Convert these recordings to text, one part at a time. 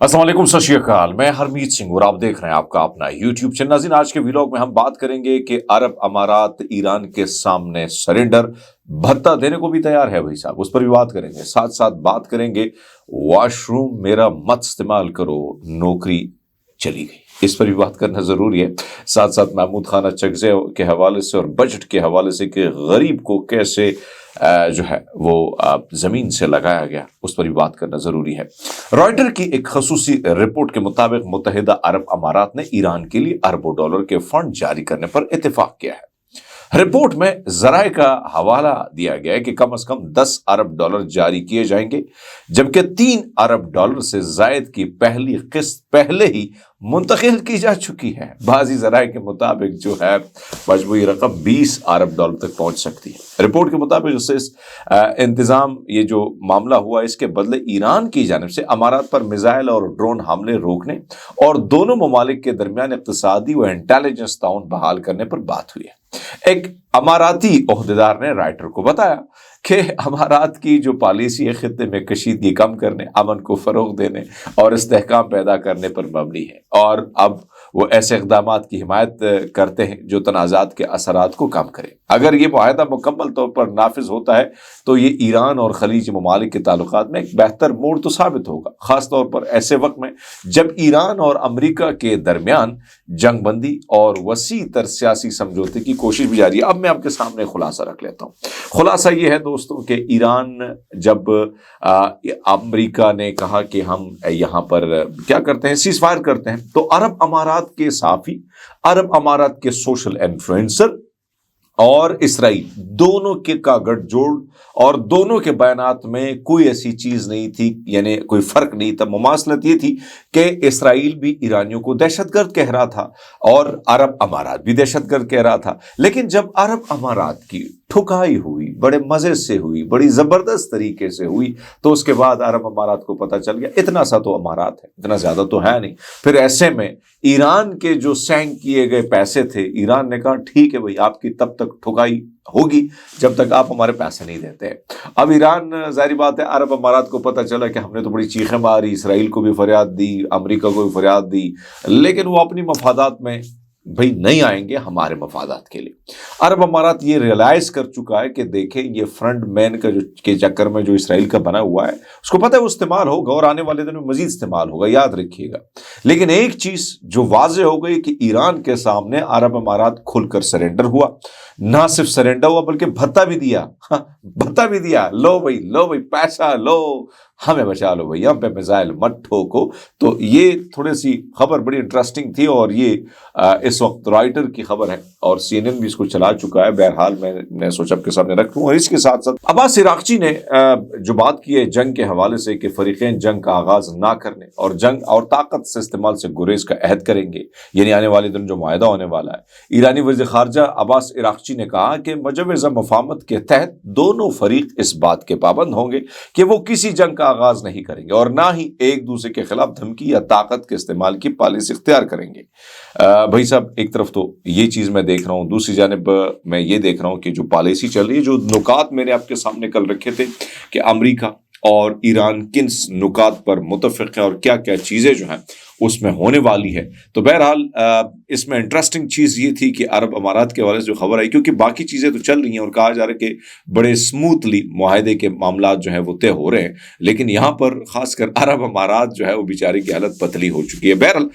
अस्सलाम वालेकुम, सत श्री अकाल। मैं हरमीत सिंह और आप देख रहे हैं आपका अपना यूट्यूब चैनल। नाज़रीन, आज के व्लॉग में हम बात करेंगे कि अरब अमारात ईरान के सामने सरेंडर, भत्ता देने को भी तैयार है भाई साहब, उस पर भी बात करेंगे। साथ साथ बात करेंगे वॉशरूम मेरा मत इस्तेमाल करो, नौकरी चली गई, इस पर भी बात करना जरूरी है। साथ साथ महमूद खान चकजे के हवाले से और बजट के हवाले से कि गरीब को कैसे जो है वो जमीन से लगाया गया, उस पर भी बात करना जरूरी है। रॉयटर की एक खसूसी रिपोर्ट के मुताबिक मुत्तहिदा अरब अमारात ने ईरान के लिए अरबों डॉलर के फंड जारी करने पर इत्तेफाक किया है। रिपोर्ट में जराए का हवाला दिया गया है कि कम से कम 10 अरब डॉलर जारी किए जाएंगे, जबकि 3 अरब डॉलर से जायद की पहली किस्त पहले ही मुंतकिल की जा चुकी है। बाजी जराए के मुताबिक जो है मजमूई रकम 20 अरब डॉलर तक पहुंच सकती है। रिपोर्ट के मुताबिक इंतजाम ये जो मामला हुआ, इसके बदले ईरान की जानिब से अमारात पर मिसाइल और ड्रोन हमले रोकने और दोनों ममालिक के दरमियान इक्तिसादी व इंटेलिजेंस ताउन बहाल करने पर बात हुई है। एक अमाराती ओहदेदार ने राइटर को बताया कि अमारात की जो पॉलिसी है खित्ते में कशीदगी कम करने, अमन को फरोग देने और इस्तेहकाम पैदा करने पर मबनी है, और अब वो ऐसे इक़दामात की हिमायत करते हैं जो तनाज़ात के असरात को कम करें। अगर ये मुआहदा मुकम्मल तौर पर नाफिज होता है तो ये ईरान और खलीज ममालिक के ताल्लुकात में एक बेहतर मोड़ तो साबित होगा, ख़ास तौर पर ऐसे वक्त में जब ईरान और अमरीका के दरमियान जंग बंदी और वसी तर सियासी समझौते की कोशिश भी जारी है। अब मैं आपके सामने खुलासा रख लेता हूँ। खुलासा ये है दोस्तों कि ईरान जब अमरीका ने कहा कि हम यहाँ पर क्या करते हैं, सीज फायर करते हैं, तो अरब अमारात के साफी, अरब अमारात के सोशल इन्फ्लुएंसर और इसराइल दोनों के का गठजोड़ और दोनों के बयानात में कोई ऐसी चीज नहीं थी, यानी कोई फर्क नहीं था। मुमासलत ये थी कि इसराइल भी ईरानियों को दहशतगर्द कह रहा था और अरब अमारात भी दहशतगर्द कह रहा था। लेकिन जब अरब अमारात की ठुकाई हुई, बड़े मजे से हुई, बड़ी जबरदस्त तरीके से हुई, तो उसके बाद अरब अमारात को पता चल गया इतना सा तो अमारात है, इतना ज्यादा तो है नहीं। फिर ऐसे में ईरान के जो सैंक किए गए पैसे थे, ईरान ने कहा ठीक है भाई, आपकी तब तक ठुकाई होगी जब तक आप हमारे पैसे नहीं देते। अब ईरान, जाहिर बात है, अरब अमारात को पता चला कि हमने तो बड़ी चीखें मारी, इसराइल को भी फरियाद दी, अमेरिका को भी फरियाद दी, लेकिन वो अपनी मफादात में भाई नहीं आएंगे हमारे मफादात के लिए। अरब अमारात ये रियलाइज कर चुका है कि देखें ये फ्रंट मैन का जो के चक्कर में जो इसराइल का बना हुआ है, उसको पता है वो इस्तेमाल होगा और आने वाले दिनों में मजीद इस्तेमाल होगा, याद रखिएगा। लेकिन एक चीज जो वाज़ेह हो गई कि ईरान के सामने अरब अमारात खुलकर सरेंडर हुआ, ना सिर्फ सरेंडर हुआ बल्कि भत्ता भी दिया। हाँ, भत्ता भी दिया, लो भाई पैसा लो, हमें बचा लो भाई, हम पे मिसाइल मत ठोको। तो ये थोड़ी सी खबर बड़ी इंटरेस्टिंग थी और ये इस वक्त रॉयटर की खबर है और CNN भी इसको चला चुका है। बहरहाल मैंने सोचा आपके सामने रखूं। और इसके साथ साथ अब्बास इराक्ची ने जो बात की है जंग के हवाले से कि फरीकैन जंग का आगाज ना करने और जंग और ताकत से इस्तेमाल से गुरेज का अहद करेंगे, यानी आने वाले दिन जो मुआहदा होने वाला है। ईरानी वज़ीर ख़ारजा अब्बास इराक्ची ने कहा कि मुजव्वज़ा मफ़ाहमत के तहत दोनों फरीक इस बात के पाबंद होंगे कि वो किसी जंग का आगाज नहीं करेंगे और ना ही एक दूसरे के खिलाफ धमकी या ताकत के इस्तेमाल की पॉलिसी इख्तियार करेंगे। भाई साहब, एक तरफ तो ये चीज मैं देख रहा हूँ, दूसरी जानिब मैं ये देख रहा हूँ कि जो पॉलिसी चल रही है, जो नुकात मैंने आपके सामने कल रखे थे कि अमेरिका और ईरान किन नुकात पर मुतफ़िक़ है और क्या क्या चीजें जो हैं उसमें होने वाली है। तो बहरहाल इसमें इंटरेस्टिंग चीज़ ये थी कि अरब अमारात के हवाले से जो खबर आई, क्योंकि बाकी चीज़ें तो चल रही हैं और कहा जा रहा है कि बड़े स्मूथली मुआहदे के मामला जो है वो तय हो रहे हैं, लेकिन यहाँ पर ख़ासकर अरब अमारात जो है वो बेचारे की हालत पतली हो चुकी है। बहरहाल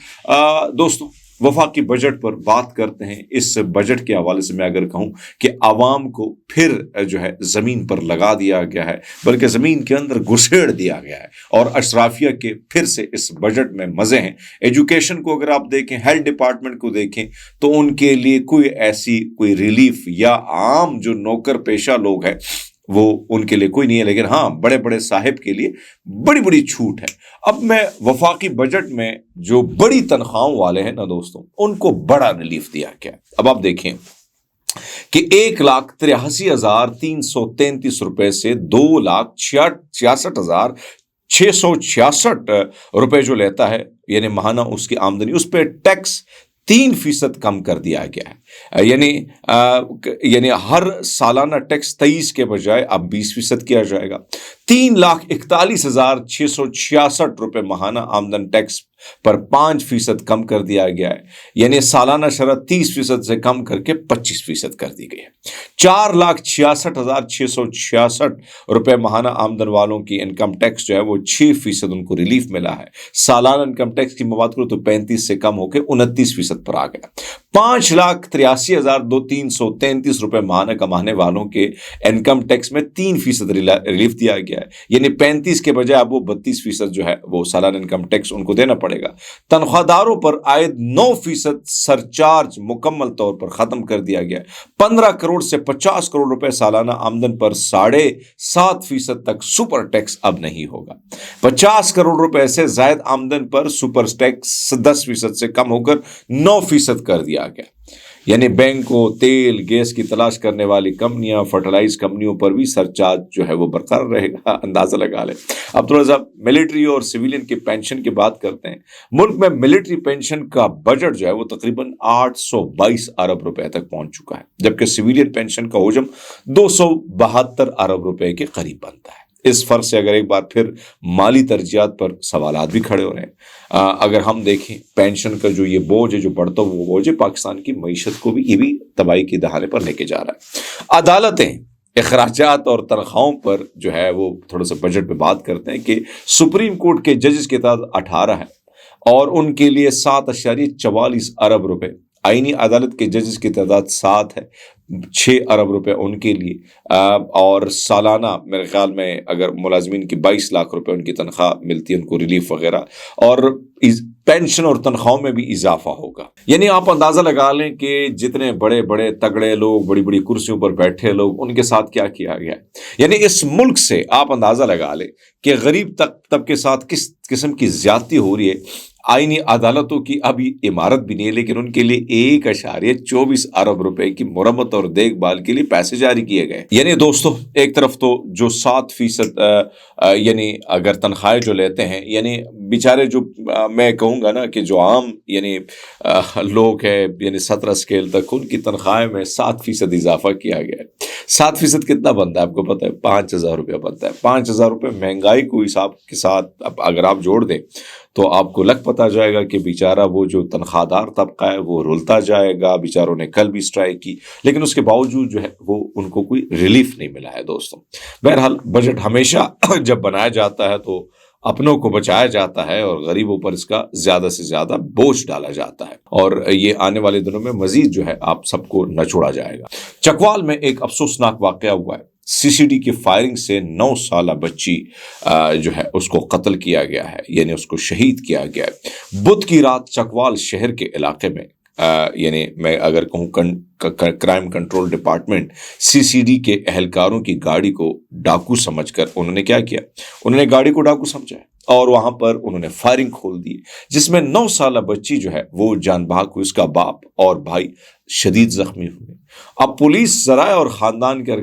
दोस्तों, वफाकी बजट पर बात करते हैं। इस बजट के हवाले से मैं अगर कहूँ कि आवाम को फिर जो है ज़मीन पर लगा दिया गया है, बल्कि ज़मीन के अंदर घुसेड़ दिया गया है और अशराफिया के फिर से इस बजट में मज़े हैं। एजुकेशन को अगर आप देखें, हेल्थ डिपार्टमेंट को देखें, तो उनके लिए कोई रिलीफ या आम जो नौकर पेशा लोग हैं वो उनके लिए कोई नहीं है, लेकिन हाँ बड़े बड़े साहिब के लिए बड़ी बड़ी छूट है। अब मैं वफाकी बजट में जो बड़ी तनख्वाहों वाले हैं ना दोस्तों, उनको बड़ा रिलीफ दिया गया। अब आप देखें कि 1,83,333 रुपए से 2,66,666 रुपए जो लेता है, यानी महाना उसकी आमदनी, उस पर टैक्स 3% कम कर दिया गया है। यानी हर सालाना टैक्स 23 के बजाय अब 20% किया जाएगा। 3,41,666 रुपए माहाना आमदन टैक्स पर 5% कम कर दिया गया है, यानी सालाना शरह 30% से कम करके 25% कर दी गई है। 4,66,666 रुपए माहाना आमदन वालों की इनकम टैक्स जो है वो 6% उनको रिलीफ मिला है। सालाना इनकम टैक्स की मैं बात करूं तो 35 से कम होकर 29% पर आ गया। 5,83,333 रुपए माहाना कमाने वालों के इनकम टैक्स में 3% रिलीफ दिया गया है, यानी 35 के बजाय अब वो 32% जो है वो सालाना इनकम टैक्स उनको देना पड़ेगा। तनख्वाहदारों पर आयद 9% सरचार्ज मुकम्मल तौर पर खत्म कर दिया गया है। 15 करोड़ से 50 करोड़ रुपए सालाना आमदन पर 7.5% तक सुपर टैक्स अब नहीं होगा। 50 करोड़ रुपए से जायद आमदन पर सुपर टैक्स 10% से कम होकर 9% कर दिया गया, यानी बैंकों, तेल गैस की तलाश करने वाली कंपनियां, फर्टिलाइज कंपनियों पर भी सरचार्ज जो है वो बरकरार रहेगा। अंदाजा लगा ले। अब थोड़ा सा मिलिट्री और सिविलियन की पेंशन की बात करते हैं। मुल्क में मिलिट्री पेंशन का बजट जो है वो तकरीबन 822 अरब रुपए तक पहुंच चुका है, जबकि सिविलियन पेंशन का हजम 272 अरब रुपए के करीब बनता है। इस फर्क से अगर एक बार फिर माली तरजीहात पर सवालात भी खड़े हो रहे हैं। अगर हम देखें पेंशन का जो ये बोझ है, जो बढ़ता हुआ बोझ है, पाकिस्तान की मईशत को भी ये भी तबाही की दहाने पर लेके जा रहा है। अदालतें अखराजात और तनख्वाहों पर जो है वो थोड़ा सा बजट पे बात करते हैं कि सुप्रीम कोर्ट के जजेस की तादाद 18 है और उनके लिए 7.44 अरब रुपए। आईनी अदालत के जजेस की तादाद 7 है, 6 अरब रुपए उनके लिए। और सालाना मेरे ख्याल में अगर मुलाजमीन की 22 लाख रुपए उनकी तनख्वाह मिलती है, उनको रिलीफ वगैरह, और पेंशन और तनख्वाहों में भी इजाफा होगा। यानी आप अंदाजा लगा लें कि जितने बड़े बड़े तगड़े लोग, बड़ी बड़ी कुर्सियों पर बैठे लोग, उनके साथ क्या किया गया है। यानी इस मुल्क से आप अंदाजा लगा लें कि गरीब तबके के साथ किस किस्म की ज्यादती हो रही है। आईनी अदालतों की अभी इमारत भी नहीं है, लेकिन उनके लिए 1.24 अरब रुपए की मुरम्मत और देखभाल के लिए पैसे जारी किए गए। यानी दोस्तों, एक तरफ तो जो 7% यानी अगर तनख्वाहें जो लेते हैं, यानी बेचारे जो मैं कहूँगा ना कि जो आम यानी लोग हैं, यानी 17 स्केल तक, उनकी तनख्वाह में 7% इजाफा किया गया है। 7% कितना बनता है आपको पता है? 5,000 रुपया बनता है। 5,000 रुपये महंगाई को हिसाब के साथ अगर आप जोड़ दें तो आपको लग पता जाएगा कि बेचारा वो जो तनख्वाहदार तबका है वो रुलता जाएगा। बेचारों ने कल भी स्ट्राइक की, लेकिन उसके बावजूद जो है वो उनको कोई रिलीफ नहीं मिला है। दोस्तों, बहरहाल बजट हमेशा जब बनाया जाता है तो अपनों को बचाया जाता है और गरीबों पर इसका ज्यादा से ज्यादा बोझ डाला जाता है, और ये आने वाले दिनों में मजीद जो है आप सबको नचोड़ा जाएगा। चकवाल में एक अफसोसनाक वाकया हुआ है। सीसीडी की फायरिंग से 9 साला बच्ची जो है उसको कत्ल किया गया है, यानी उसको शहीद किया गया है। बुध की रात चकवाल शहर के इलाके में यानी मैं अगर कहूँ क्राइम कंट्रोल डिपार्टमेंट सीसीडी के एहलकारों की गाड़ी को डाकू समझकर उन्होंने क्या किया, उन्होंने गाड़ी को डाकू समझा और वहां पर उन्होंने फायरिंग खोल दी, जिसमें 9 साला बच्ची जो है वो जान भाग हुई, उसका बाप और भाई शदीद जख्मी हुए। अब पुलिस, जराए और खानदान के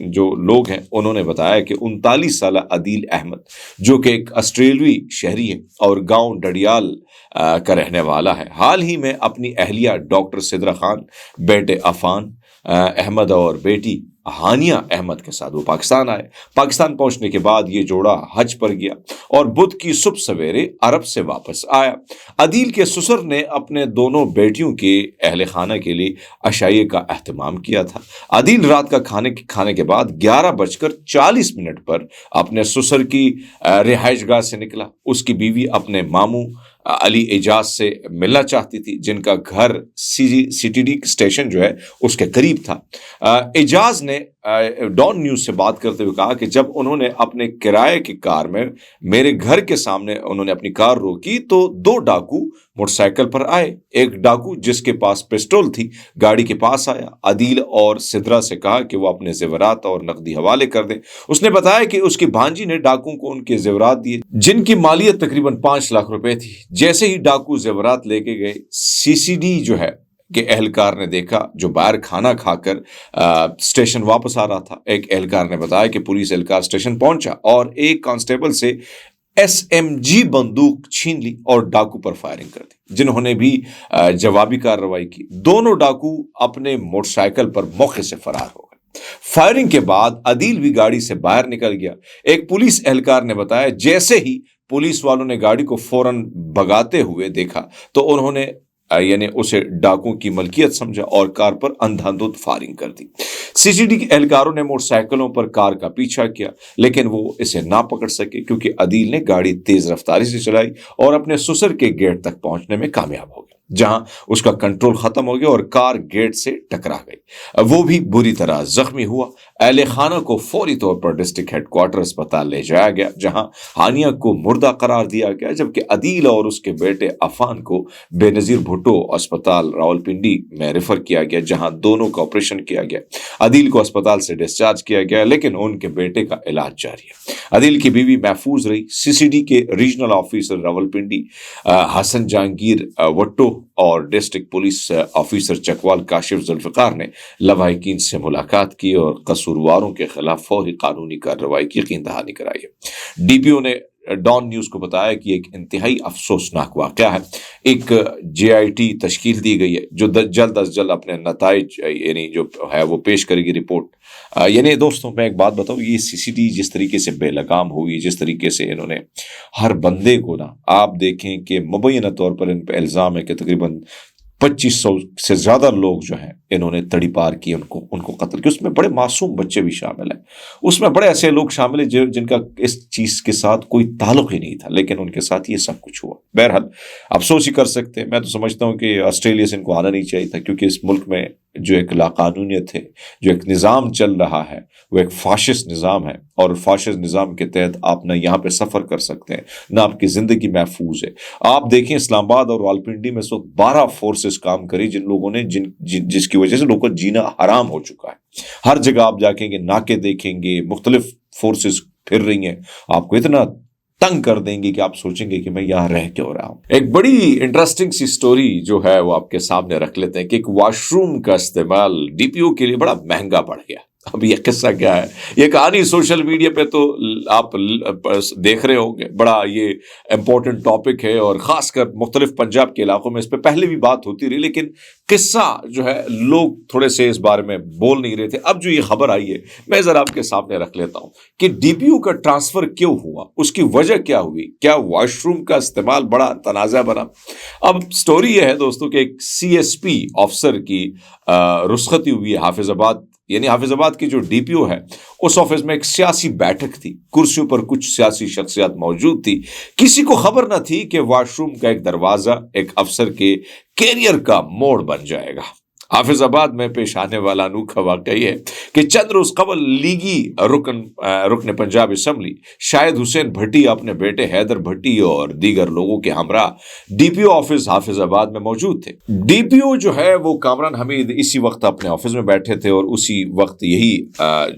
जो लोग हैं उन्होंने बताया कि 39 साला अदील अहमद, जो कि एक ऑस्ट्रेलियाई शहरी है और गांव डडियाल का रहने वाला है, हाल ही में अपनी अहलिया डॉक्टर सिद्रा खान, बेटे अफान अहमद और बेटी हानिया अहमद के साथ वो पाकिस्तान आए। पाकिस्तान पहुंचने के बाद ये जोड़ा हज पर गया और बुध की सुबह सवेरे अरब से वापस आया। अदील के ससुर ने अपने दोनों बेटियों के अहले खाना के लिए अशाइये का एहतमाम किया था। अदील रात का खाने के बाद 11:40 पर अपने ससुर की रिहाइश गाह से निकला। उसकी बीवी अपने मामू अली एजाज से मिलना चाहती थी, जिनका घर सीटीडी स्टेशन जो है उसके करीब था। एजाज ने डॉन न्यूज से बात करते हुए कहा कि जब उन्होंने अपने किराए की कार में मेरे घर के सामने उन्होंने अपनी कार रोकी तो 2 डाकू मोटरसाइकिल पर आए। एक डाकू जिसके पास पिस्टल थी गाड़ी के पास आया। अदील और सिद्रा से कहा कि वो अपने जेवरात और नकदी हवाले कर दें। उसने बताया कि उसकी भांजी ने डाकू को उनके जेवरात दिए, जिनकी मालियत तकरीबन 5 लाख रुपए थी। जैसे ही डाकू जेवरात लेके गए, सीसीडी जो है के एहलकार ने देखा, जो बाहर खाना खाकर स्टेशन वापस आ रहा था। एक एहलकार ने बताया कि पुलिस एहलकार स्टेशन पहुंचा और एक कांस्टेबल से SMG बंदूक छीन ली और डाकू पर फायरिंग कर दी, जिन्होंने भी जवाबी कार्रवाई की। दोनों डाकू अपने मोटरसाइकिल पर मौके से फरार हो गए। فائرنگ کے بعد عدیل بھی گاڑی سے باہر نکل گیا۔ ایک پولیس اہلکار نے بتایا جیسے ہی پولیس والوں نے گاڑی کو فوراً بھگاتے ہوئے دیکھا تو انہوں نے یعنی اسے ڈاکوں کی ملکیت سمجھا اور کار پر اندھا دھند فائرنگ کر دی۔ سی سی ٹی کے اہلکاروں نے موٹر سائیکلوں پر کار کا پیچھا کیا لیکن وہ اسے نہ پکڑ سکے کیونکہ عدیل نے گاڑی تیز رفتاری سے چلائی اور اپنے سسر کے گیٹ تک پہنچنے میں کامیاب ہو گیا، جہاں اس کا کنٹرول ختم ہو گیا اور کار گیٹ سے ٹکرا گئی۔ وہ بھی بری طرح زخمی ہوا۔ اہل خانہ کو فوری طور پر ڈسٹرکٹ ہیڈ کوارٹر اسپتال لے جایا گیا جہاں ہانیہ کو مردہ قرار دیا گیا، جبکہ عدیل اور اس کے بیٹے عفان کو بے نظیر بھٹو اسپتال راولپنڈی میں ریفر کیا گیا جہاں دونوں کا آپریشن کیا گیا۔ عدیل کو اسپتال سے ڈسچارج کیا گیا لیکن ان کے بیٹے کا علاج جاری ہے۔ عدیل کی بیوی محفوظ رہی۔ سی سی ڈی کے ریجنل آفیسر راولپنڈی حسن جہانگیر وٹو اور district police officer Chakwal Kashif Zulfiqar نے لواحقین سے ملاقات کی اور قصورواروں کے خلاف فوری قانونی کارروائی کی یقین دہانی کرائی ہے۔ ڈی پی او نے ڈان نیوز کو بتایا کہ ایک انتہائی افسوسناک واقعہ ہے۔ ایک جے آئی ٹی تشکیل دی گئی ہے جو جلد از جلد اپنے نتائج یعنی جو ہے وہ پیش کرے گی رپورٹ۔ یعنی دوستوں میں ایک بات بتاؤں، یہ سی سی ٹی جس طریقے سے بے لگام ہوئی، جس طریقے سے انہوں نے ہر بندے کو آپ دیکھیں کہ مبینہ طور پر ان پہ الزام ہے کہ تقریباً 2500 سے زیادہ لوگ جو ہیں انہوں نے تڑی پار کی، ان کو قتل کیا۔ اس میں بڑے معصوم بچے بھی شامل ہیں، اس میں بڑے ایسے لوگ شامل ہیں جن کا اس چیز کے ساتھ کوئی تعلق ہی نہیں تھا لیکن ان کے ساتھ یہ سب کچھ ہوا۔ بہرحال افسوس ہی کر سکتے ہیں۔ میں تو سمجھتا ہوں کہ آسٹریلیا سے ان کو آنا نہیں چاہیے تھا کیونکہ اس ملک میں جو ایک لاقانونیت ہے، جو ایک نظام چل رہا ہے وہ ایک فاشسٹ نظام ہے اور فاشسٹ نظام کے تحت آپ نہ یہاں پہ سفر کر سکتے ہیں نہ آپ کی زندگی محفوظ ہے۔ آپ دیکھیں اسلام آباد اور راولپنڈی میں 12 فورسز کام کری جن لوگوں نے جس کی وجہ سے لوگوں کا جینا حرام ہو چکا ہے۔ ہر جگہ آپ جاکیں گے، ناکے دیکھیں گے، مختلف فورسز پھر رہی ہیں، آپ کو اتنا تنگ کر دیں گے کہ آپ سوچیں گے کہ میں یہاں رہ کیوں رہا ہوں۔ ایک بڑی انٹرسٹنگ سی سٹوری جو ہے وہ آپ کے سامنے رکھ لیتے ہیں کہ ایک واش روم کا استعمال ڈی پی او کے لیے بڑا مہنگا پڑ گیا۔ اب یہ قصہ کیا ہے؟ یہ کہانی سوشل میڈیا پہ تو آپ دیکھ رہے ہوں گے، بڑا یہ امپورٹنٹ ٹاپک ہے اور خاص کر مختلف پنجاب کے علاقوں میں اس پہ پہلے بھی بات ہوتی رہی لیکن قصہ جو ہے لوگ تھوڑے سے اس بارے میں بول نہیں رہے تھے۔ اب جو یہ خبر آئی ہے میں ذرا آپ کے سامنے رکھ لیتا ہوں کہ ڈی پی او کا ٹرانسفر کیوں ہوا، اس کی وجہ کیا ہوئی، کیا واش روم کا استعمال بڑا تنازع بنا۔ اب سٹوری یہ ہے دوستوں کہ ایک سی ایس پی آفسر کی رخصتی ہوئی ہے حافظ آباد، یعنی حافظ آباد کی جو ڈی پی او ہے اس آفس میں ایک سیاسی بیٹھک تھی، کرسیوں پر کچھ سیاسی شخصیات موجود تھی۔ کسی کو خبر نہ تھی کہ واش روم کا ایک دروازہ ایک افسر کے کیریئر کا موڑ بن جائے گا۔ حافظ آباد میں پیش آنے والا انوکھا واقعہ یہ ہے کہ چند روز قبل لیگی رکن پنجاب اسمبلی شاہد حسین بھٹی اپنے بیٹے حیدر بھٹی اور دیگر لوگوں کے ہمراہ ڈی پی او آفس حافظ آباد میں موجود تھے۔ ڈی پی او جو ہے وہ کامران حمید اسی وقت اپنے آفس میں بیٹھے تھے اور اسی وقت یہی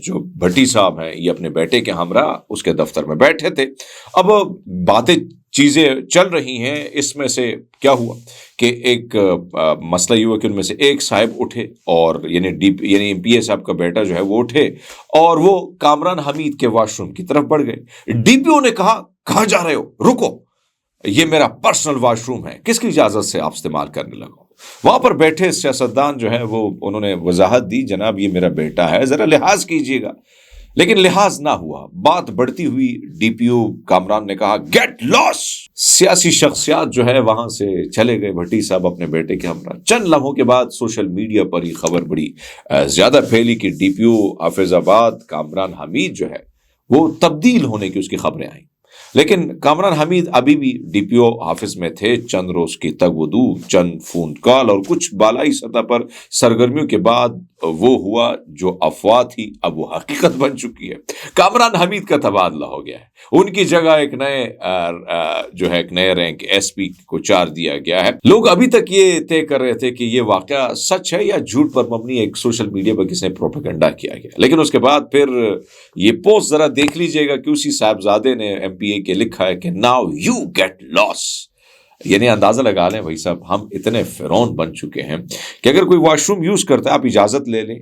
جو بھٹی صاحب ہیں یہ اپنے بیٹے کے ہمراہ اس کے دفتر میں بیٹھے تھے۔ اب باتیں چیزیں چل رہی ہیں، اس میں سے کیا ہوا کہ ایک مسئلہ یہ ہوا کہ ان میں سے ایک صاحب اٹھے اور یعنی ایم پی اے صاحب کا بیٹا جو ہے وہ اٹھے اور وہ کامران حمید کے واش روم کی طرف بڑھ گئے۔ ڈی پی او نے کہا کہاں جا رہے ہو، رکو، یہ میرا پرسنل واش روم ہے، کس کی اجازت سے آپ استعمال کرنے لگو۔ وہاں پر بیٹھے سیاستدان جو ہے وہ انہوں نے وضاحت دی جناب یہ میرا بیٹا ہے، ذرا لحاظ کیجئے گا، لیکن لحاظ نہ ہوا۔ بات بڑھتی ہوئی ڈی پی او کامران نے کہا گیٹ لاس۔ سیاسی شخصیات جو ہے وہاں سے چلے گئے، بھٹی صاحب اپنے بیٹے کے ہمراہ۔ چند لمحوں کے بعد سوشل میڈیا پر یہ خبر بڑی زیادہ پھیلی کہ ڈی پی او حافظ آباد کامران حمید جو ہے وہ تبدیل ہونے کی اس کی خبریں آئیں، لیکن کامران حمید ابھی بھی ڈی پی او آفس میں تھے۔ چند روز کی تگ و دو، چند فون کال اور کچھ بالائی سطح پر سرگرمیوں کے بعد وہ ہوا جو افواہ تھی اب وہ حقیقت بن چکی ہے۔ کامران حمید کا تبادلہ ہو گیا ہے، ان کی جگہ ایک نئے رینک ایس پی کو چار دیا گیا ہے۔ لوگ ابھی تک یہ طے کر رہے تھے کہ یہ واقعہ سچ ہے یا جھوٹ پر مبنی ایک سوشل میڈیا پر کسی نے پروپیگنڈا کیا گیا، لیکن اس کے بعد پھر یہ پوسٹ ذرا دیکھ لیجئے گا کہ اسی صاحبزادے نے ایم پی اے کے لکھا ہے کہ ناؤ یو گیٹ لاس۔ یعنی اندازہ لگا لیں بھائی صاحب، ہم اتنے فرعون بن چکے ہیں کہ اگر کوئی واش روم یوز کرتا ہے آپ اجازت لے لیں،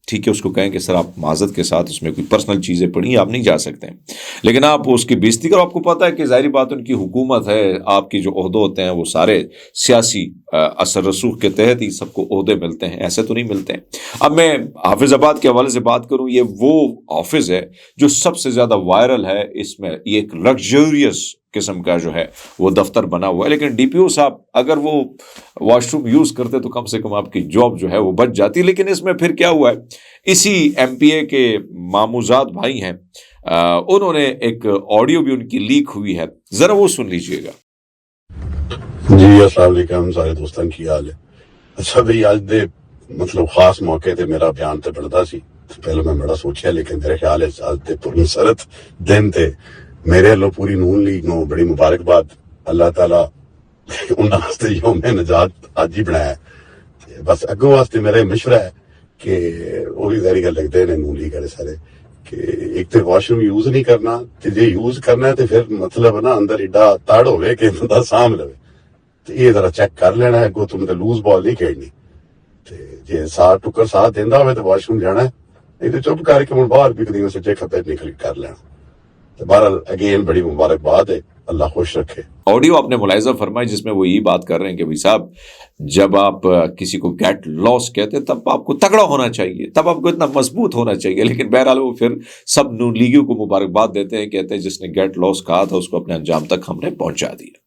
ٹھیک ہے، اس کو کہیں کہ سر آپ معذرت کے ساتھ اس میں کوئی پرسنل چیزیں پڑھی، آپ نہیں جا سکتے ہیں، لیکن آپ اس کی بےزتی کرو. آپ کو پتا ہے کہ ظاہری بات ان کی حکومت ہے، آپ کی جو عہدے ہوتے ہیں وہ سارے سیاسی اثر رسوخ کے تحت ہی سب کو عہدے ملتے ہیں، ایسے تو نہیں ملتے ہیں. اب میں حافظ آباد کے حوالے سے بات کروں، یہ وہ آفس ہے جو سب سے زیادہ وائرل ہے. اس میں یہ ایک لگژریس قسم کا جو ہے وہ دفتر بنا ہوا ہے، لیکن ڈی پی او صاحب اگر وہ واش روم یوز کرتے تو کم سے کم آپ کی جاب جو ہے وہ بچ جاتی. لیکن اس میں پھر کیا ہوا ہے، اسی ایم پی اے کے ماموزاد بھائی ہیں، انہوں نے ایک آڈیو بھی ان کی لیک ہوئی ہے، ذرا وہ سن لیجئے گا. جی السلام علیکم سارے دوستان کی حال ہے. اچھا بھئی آج دے مطلب خاص موقع تے میرا بیان تے بڑھتا سی، پہلے میں بڑا سوچیا لیکن میرے خیال ہے آج دے پرمسرت دن تے میرے لو پوری نون لیگ نو بڑی مبارکباد. اللہ تعالیٰ انہاں واسطے یوم نجات آج ہی بنایا ہے. بس اگوں واسطے میرا مشورہ ہے کہ وہ بھی ظاہری گل لگتے ہیں نون لیگ والے سارے کہ ایک تو واش روم یوز نہیں کرنا، تے جے یوز کرنا ہے تے پھر مطلب نا اندر ایڈا تڑ ہوئے کہ بندہ سام لوے. یہ ذرا چیک کر لینا ہے، اگوں تم تے لوز بال نہیں کھیلنی. جی ساتھ ٹکر ساتھ دینا ہوئے تو واش روم جانا ہے، نہیں تو چپ کر کے باہر بھی کدی سچے کھپے نکل کر لینا. تو بہرحال اگین بڑی مبارکباد ہے، اللہ خوش رکھے. آڈیو آپ نے ملاحظہ فرمائی جس میں وہ یہی بات کر رہے ہیں کہ بھائی صاحب جب آپ کسی کو گیٹ لاس کہتے ہیں تب آپ کو تگڑا ہونا چاہیے، تب آپ کو اتنا مضبوط ہونا چاہیے. لیکن بہرحال وہ پھر سب نون لیگیوں کو مبارکباد دیتے ہیں، کہتے ہیں جس نے گیٹ لاس کہا تھا اس کو اپنے انجام تک ہم نے پہنچا دیا.